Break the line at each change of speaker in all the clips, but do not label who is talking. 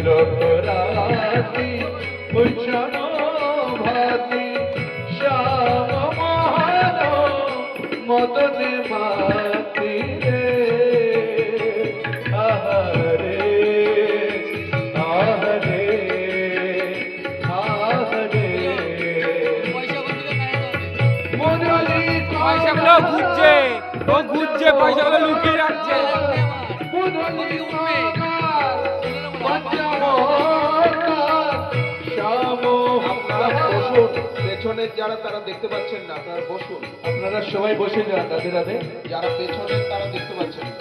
রাতি উচ্ছন ভাতি শ্যাম মহান মদনে মাতি রে আহরে আহরে আহরে মুরলি
পয়সাগুলো ঘুরছে, ও ঘুরছে, পয়সাগুলো লুকিয়ে রাখছে।
পেছনে যারা তারা দেখতে পাচ্ছেন না, আপনারা বসুন।
আপনারা সবাই বসে যান। রাধে রাধে।
যারা পেছনে তারা দেখতে পাচ্ছেন না।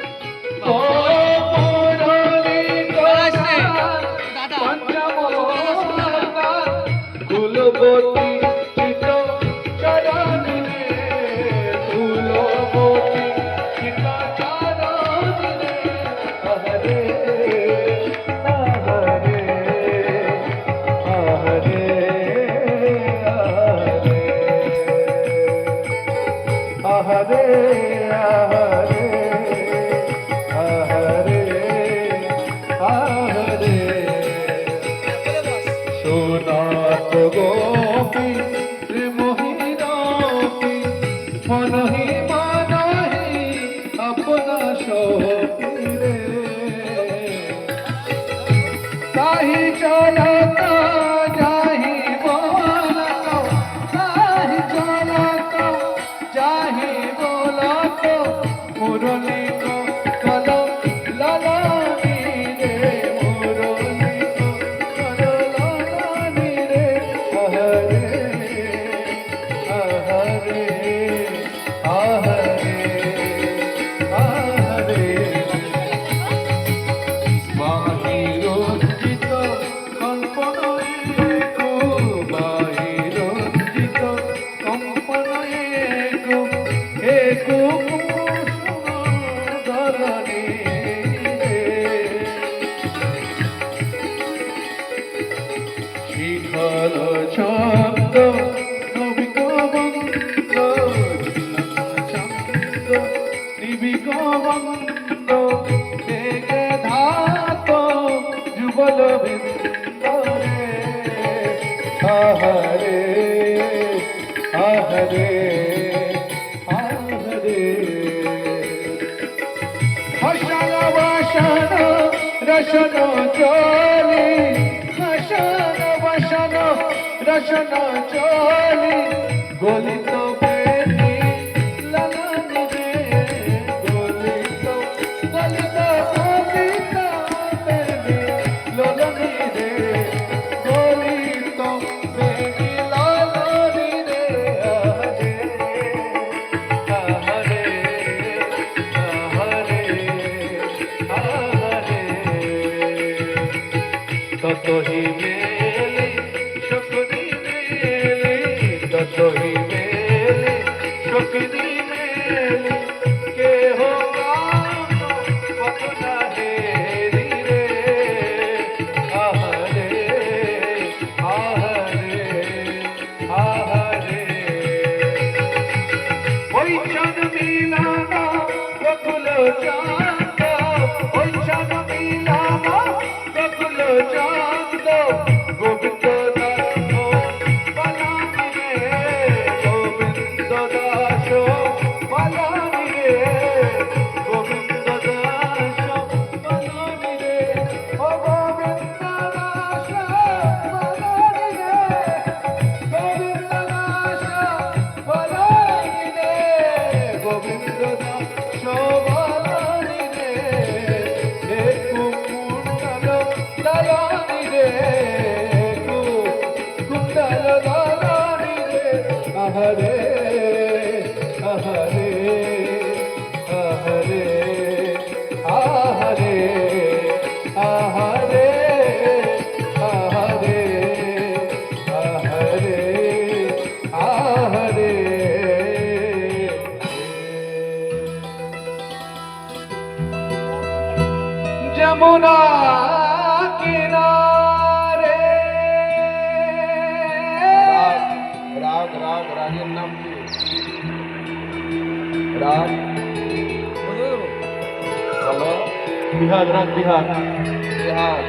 কুলবতী চিত চরণে কুলবতী চিত চরণে আহরে আহরে আহরে আহরে আহরে আহরে আহরে সোনাত গোপী মোহিনী মনহি মানহি আপনা শোপিরে তাহি চলত যাহি বলত তাহি চলত যাহি বলত মুরলি কল লালানি রে মুরলি কল লালানি রে আহরে আহরে আহরে আহরে বাহিরোজ্জিত কল্পনায় গো বাহিরোজ্জিত কল্পনায় গো হে গো ধরণী শিখল ছন্দ নবিক বন্দ ছন্দ নিবিক বন্দ বেগে ধাত যুগল বিন্দরে আহরে আহরে আহরে হসন বাসন রসন চলি হসন বাসন রসন চলি গলিত বেনি লালানি রে গলিত গলিত গলিত বেনি লালানি রে গলিত বেনি লালানি রে আহরে আহরে আহরে ততহি মেলে শকুনি মেলে ততহি মেলে শকুনি মেলে কে হো গান আপনা হেরি রে আহরে আহরে আহরে ওই চাঁদ মিলানা বকুল চাঁদ ওই চাঁদ মিলানা বকুল চাঁদ গোবিন্দ দাস বালানি রে গোবিন্দ দাস বালানি রে গোবিন্দ দাস বালানি রে ও গোবিন্দ দাস বালানি রে গোবিন্দ দাস বালানি রে গোবিন্দ দাস বালানি রে হে কুকুণ্ডল দালানি রে কুকুণ্ডল দালানি রে আহরে আহরে আহরে আহরে আহরে আহরে আহরে আহরে যমুনা কিনারে
রাগ রাগ রাগের নাম কি? রাগ বলো।
বিহাগ রাগ বিহাগ
বিহাগ